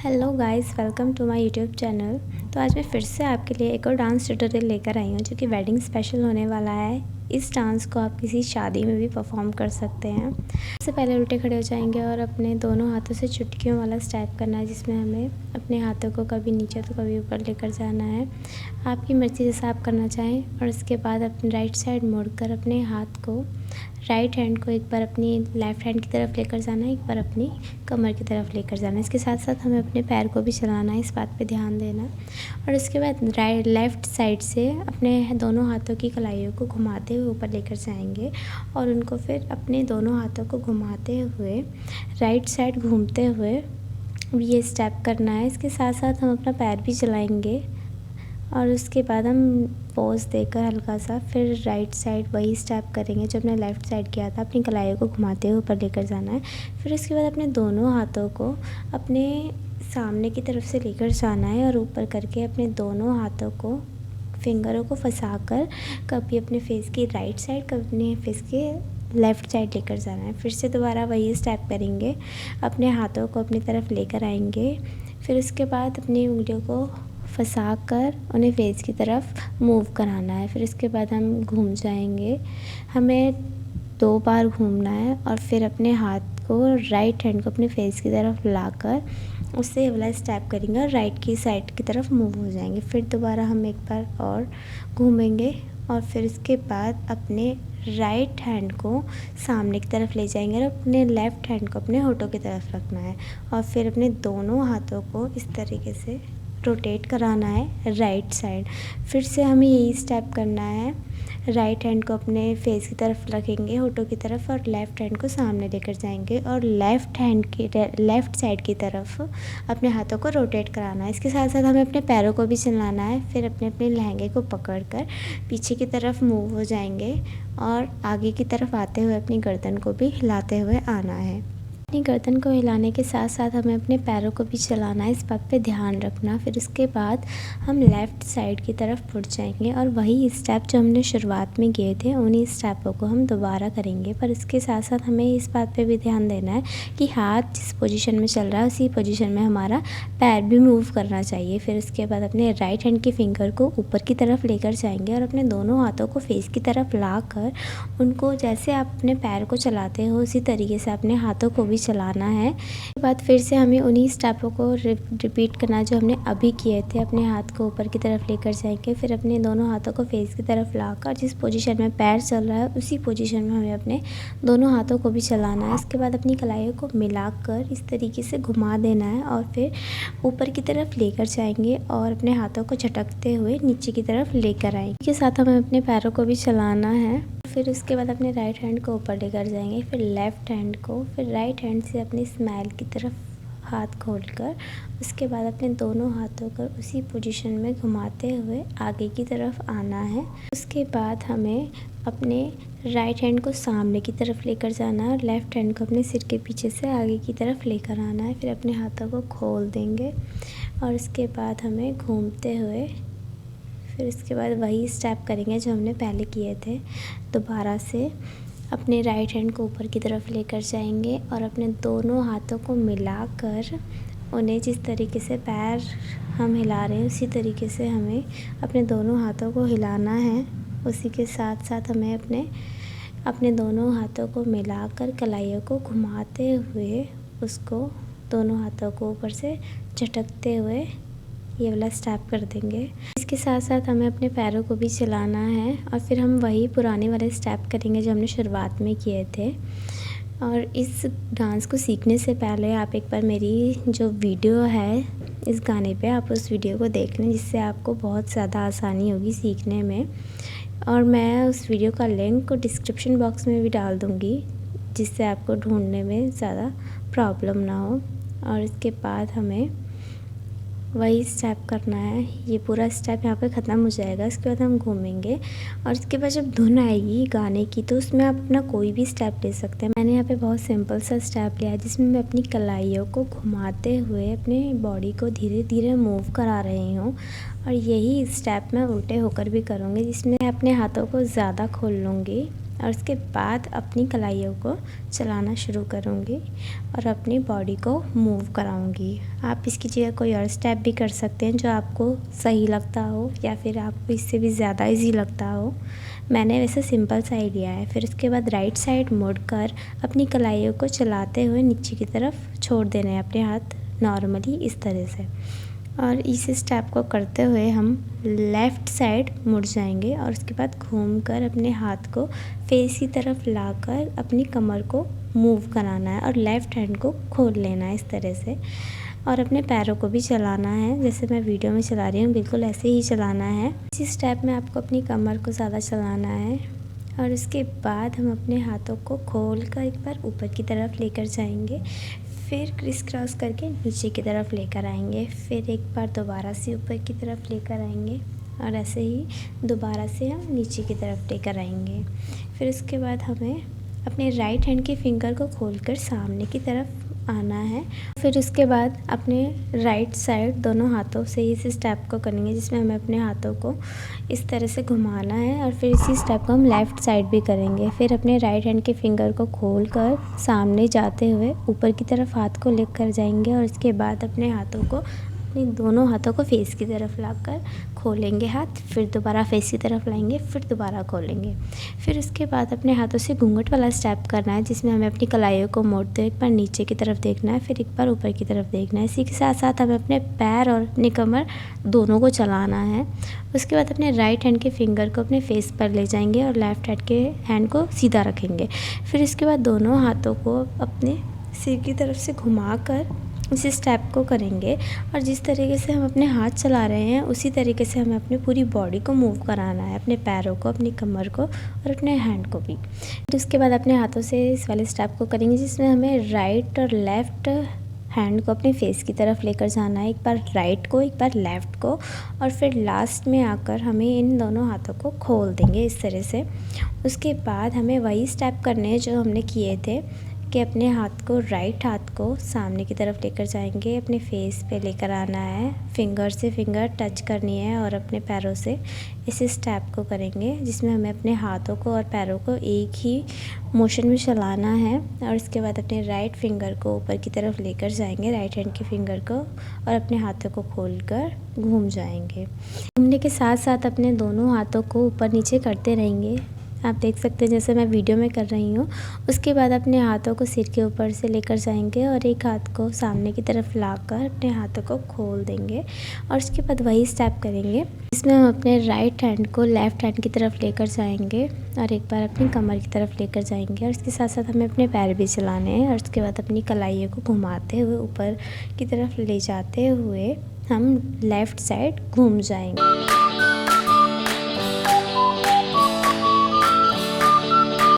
Hello guys, welcome to my YouTube channel. तो आज मैं फिर से आपके लिए एक और डांस ट्यूटोरियल लेकर आई हूँ जो कि वेडिंग स्पेशल होने वाला है। इस डांस को आप किसी शादी में भी परफॉर्म कर सकते हैं। सबसे पहले उल्टे खड़े हो जाएंगे और अपने दोनों हाथों से चुटकियों वाला स्टेप करना है, जिसमें हमें अपने हाथों को कभी नीचे तो कभी ऊपर लेकर जाना है। आपकी मर्ज़ी जैसा आप करना चाहें। और उसके बाद अपने राइट साइड मुड़कर अपने हाथ को, राइट हैंड को एक बार अपनी लेफ़्ट हैंड की तरफ लेकर जाना है, एक बार अपनी कमर की तरफ लेकर जाना है। इसके साथ साथ हमें अपने पैर को भी चलाना है, इस बात पे ध्यान देना। और उसके बाद लेफ़्ट साइड से अपने दोनों हाथों की कलाइयों को घुमाते हुए ऊपर लेकर जाएंगे और उनको फिर अपने दोनों हाथों को घुमाते हुए राइट साइड घूमते हुए ये स्टेप करना है। इसके साथ साथ हम अपना पैर भी चलाएंगे और उसके बाद हम पोज देकर हल्का सा फिर राइट साइड वही स्टेप करेंगे जो हमने लेफ़्ट साइड किया था। अपनी कलाइयों को घुमाते हुए ऊपर लेकर जाना है। फिर उसके बाद अपने दोनों हाथों को अपने सामने की तरफ से लेकर जाना है और ऊपर करके अपने दोनों हाथों को, फिंगरों को फंसाकर कभी अपने फेस की राइट साइड, कभी अपने फेस के लेफ़्ट साइड लेकर जाना है। फिर से दोबारा वही स्टेप करेंगे, अपने हाथों को अपनी तरफ लेकर आएंगे। फिर उसके बाद अपनी उंगलियों को फंसा कर उन्हें फेस की तरफ मूव कराना है। फिर इसके बाद हम घूम जाएंगे। हमें 2 बार घूमना है और फिर अपने हाथ को, राइट हैंड को अपने फेस की तरफ लाकर उससे वाला स्टेप करेंगे और राइट की साइड की तरफ मूव हो जाएंगे। फिर दोबारा हम एक बार और घूमेंगे और फिर इसके बाद अपने राइट हैंड को सामने की तरफ ले जाएंगे और अपने लेफ़्ट हैंड को अपने होठों की तरफ रखना है और फिर अपने दोनों हाथों को इस तरीके से रोटेट कराना है राइट साइड। फिर से हमें यही स्टेप करना है। राइट हैंड को अपने फेस की तरफ रखेंगे, होठों की तरफ, और लेफ़्ट हैंड को सामने लेकर जाएंगे और लेफ़्ट साइड की तरफ अपने हाथों को रोटेट कराना है। इसके साथ साथ हमें अपने पैरों को भी चलाना है। फिर अपने लहंगे को पकड़कर पीछे की तरफ मूव हो जाएंगे और आगे की तरफ आते हुए अपनी गर्दन को भी हिलाते हुए आना है। अपनी गर्दन को हिलाने के साथ साथ हमें अपने पैरों को भी चलाना है, इस बात पे ध्यान रखना। फिर उसके बाद हम लेफ़्ट साइड की तरफ मुड़ जाएंगे और वही स्टेप जो हमने शुरुआत में किए थे उन्हीं स्टेपों को हम दोबारा करेंगे। पर इसके साथ साथ हमें इस बात पे भी ध्यान देना है कि हाथ जिस पोजीशन में चल रहा है उसी पोजीशन में हमारा पैर भी मूव करना चाहिए। फिर उसके बाद अपने राइट हैंड के फिंगर को ऊपर की तरफ लेकर जाएंगे और अपने दोनों हाथों को फेस की तरफ ला कर उनको, जैसे आप अपने पैर को चलाते हो उसी तरीके से अपने हाथों को भी चलाना है। उसके बाद फिर से हमें उन्हीं स्टेपों को रिपीट करना जो हमने अभी किए थे। अपने हाथ को ऊपर की तरफ लेकर जाएंगे, फिर अपने दोनों हाथों को फेस की तरफ लाकर जिस पोजीशन में पैर चल रहा है उसी पोजीशन में हमें अपने दोनों हाथों को भी चलाना है। इसके बाद अपनी कलाइयों को मिलाकर इस तरीके से घुमा देना है और फिर ऊपर की तरफ लेकर जाएंगे और अपने हाथों को झटकते हुए नीचे की तरफ लेकर आएंगे। इसके साथ हमें अपने पैरों को भी चलाना है। फिर उसके बाद अपने राइट हैंड को ऊपर लेकर जाएंगे, फिर लेफ़्ट हैंड को, फिर राइट हैंड से अपनी स्माइल की तरफ हाथ खोलकर उसके बाद अपने दोनों हाथों को उसी पोजीशन में घुमाते हुए आगे की तरफ आना है। उसके बाद हमें अपने राइट हैंड को सामने की तरफ लेकर जाना है और लेफ़्ट हैंड को अपने सिर के पीछे से आगे की तरफ लेकर आना है। फिर अपने हाथों को खोल देंगे और उसके बाद हमें घूमते हुए फिर उसके बाद वही स्टेप करेंगे जो हमने पहले किए थे। दोबारा से अपने राइट हैंड को ऊपर की तरफ लेकर जाएंगे और अपने दोनों हाथों को मिलाकर उन्हें जिस तरीके से पैर हम हिला रहे हैं उसी तरीके से हमें अपने दोनों हाथों को हिलाना है। उसी के साथ साथ हमें अपने दोनों हाथों को मिलाकर कलाइयों को घुमाते हुए उसको दोनों हाथों को ऊपर से झटकते हुए ये वाला स्टेप कर देंगे। इसके साथ साथ हमें अपने पैरों को भी चलाना है और फिर हम वही पुराने वाले स्टेप करेंगे जो हमने शुरुआत में किए थे। और इस डांस को सीखने से पहले आप एक बार मेरी जो वीडियो है इस गाने पे, आप उस वीडियो को देख लें, जिससे आपको बहुत ज़्यादा आसानी होगी सीखने में। और मैं उस वीडियो का लिंक डिस्क्रिप्शन बॉक्स में भी डाल दूँगी, जिससे आपको ढूँढने में ज़्यादा प्रॉब्लम ना हो। और इसके बाद हमें वही स्टेप करना है। ये पूरा स्टेप यहाँ पे ख़त्म हो जाएगा। इसके बाद हम घूमेंगे और इसके बाद जब धुन आएगी गाने की तो उसमें आप अपना कोई भी स्टेप ले सकते हैं। मैंने यहाँ पे बहुत सिंपल सा स्टेप लिया है जिसमें मैं अपनी कलाइयों को घुमाते हुए अपने बॉडी को धीरे धीरे मूव करा रही हूँ। और यही स्टेप मैं उल्टे होकर भी करूँगी, जिसमें मैं अपने हाथों को ज़्यादा खोल लूँगी और उसके बाद अपनी कलाइयों को चलाना शुरू करूँगी और अपनी बॉडी को मूव कराऊँगी। आप इसकी जगह कोई और स्टेप भी कर सकते हैं जो आपको सही लगता हो या फिर आपको इससे भी ज़्यादा इजी लगता हो। मैंने वैसे सिंपल सा ही लिया है। फिर उसके बाद राइट साइड मुड़कर अपनी कलाइयों को चलाते हुए नीचे की तरफ छोड़ देने हैं अपने हाथ नॉर्मली इस तरह से। और इस स्टेप को करते हुए हम लेफ़्ट साइड मुड़ जाएंगे और उसके बाद घूमकर अपने हाथ को फेस की तरफ लाकर अपनी कमर को मूव कराना है और लेफ़्ट हैंड को खोल लेना है इस तरह से। और अपने पैरों को भी चलाना है, जैसे मैं वीडियो में चला रही हूँ बिल्कुल ऐसे ही चलाना है। इसी स्टेप में आपको अपनी कमर को ज़्यादा चलाना है। और उसके बाद हम अपने हाथों को खोल कर एक बार ऊपर की तरफ लेकर जाएंगे, फिर क्रिस क्रॉस करके नीचे की तरफ लेकर आएंगे, फिर एक बार दोबारा से ऊपर की तरफ लेकर आएंगे और ऐसे ही दोबारा से हम नीचे की तरफ लेकर आएंगे। फिर उसके बाद हमें अपने राइट हैंड के फिंगर को खोलकर सामने की तरफ आना है। फिर उसके बाद अपने राइट साइड दोनों हाथों से इस स्टेप को करेंगे, जिसमें हमें अपने हाथों को इस तरह से घुमाना है और फिर इसी स्टेप को हम लेफ़्ट साइड भी करेंगे। फिर अपने राइट हैंड के फिंगर को खोलकर सामने जाते हुए ऊपर की तरफ हाथ को लेकर जाएंगे और इसके बाद अपने हाथों को अपने दोनों हाथों को फेस की तरफ लाकर खोलेंगे हाथ, फिर दोबारा फेस की तरफ लाएंगे, फिर दोबारा खोलेंगे। फिर उसके बाद अपने हाथों से घूंघट वाला स्टेप करना है, जिसमें हमें अपनी कलाइयों को मोड़ते हुए एक बार नीचे की तरफ देखना है, फिर एक बार ऊपर की तरफ देखना है। इसी के साथ साथ हमें अपने पैर और अपनी कमर दोनों को चलाना है। उसके बाद अपने राइट हैंड के फिंगर को अपने फेस पर ले जाएंगे और लेफ़्ट हैंड को सीधा रखेंगे। फिर इसके बाद दोनों हाथों को अपने सिर की तरफ से घुमाकर इसी स्टेप को करेंगे और जिस तरीके से हम अपने हाथ चला रहे हैं उसी तरीके से हमें अपनी पूरी बॉडी को मूव कराना है, अपने पैरों को, अपनी कमर को और अपने हैंड को भी। तो उसके बाद अपने हाथों से इस वाले स्टेप को करेंगे, जिसमें हमें राइट और लेफ़्ट हैंड को अपने फेस की तरफ लेकर जाना है, एक बार राइट को, एक बार लेफ़्ट को, और फिर लास्ट में आकर हमें इन दोनों हाथों को खोल देंगे इस तरह से। उसके बाद हमें वही स्टेप करने हैं जो हमने किए थे कि अपने हाथ को, राइट हाथ को सामने की तरफ लेकर जाएंगे, अपने फेस पे लेकर आना है, फिंगर से फिंगर टच करनी है और अपने पैरों से इस स्टेप को करेंगे, जिसमें हमें अपने हाथों को और पैरों को एक ही मोशन में चलाना है। और उसके बाद अपने राइट फिंगर को ऊपर की तरफ लेकर जाएंगे, राइट हैंड के फिंगर को, और अपने हाथों को खोलकर घूम जाएंगे। घूमने के साथ साथ अपने दोनों हाथों को ऊपर नीचे करते रहेंगे। आप देख सकते हैं जैसे मैं वीडियो में कर रही हूँ। उसके बाद अपने हाथों को सिर के ऊपर से लेकर जाएंगे और एक हाथ को सामने की तरफ लाकर अपने हाथों को खोल देंगे और उसके बाद वही स्टेप करेंगे, इसमें हम अपने राइट हैंड को लेफ़्ट हैंड की तरफ लेकर जाएंगे और एक बार अपनी कमर की तरफ लेकर जाएंगे और इसके साथ साथ हमें अपने पैर भी चलाने हैं और उसके बाद अपनी कलाइयों को घुमाते हुए ऊपर की तरफ ले जाते हुए हम लेफ़्ट साइड घूम जाएंगे।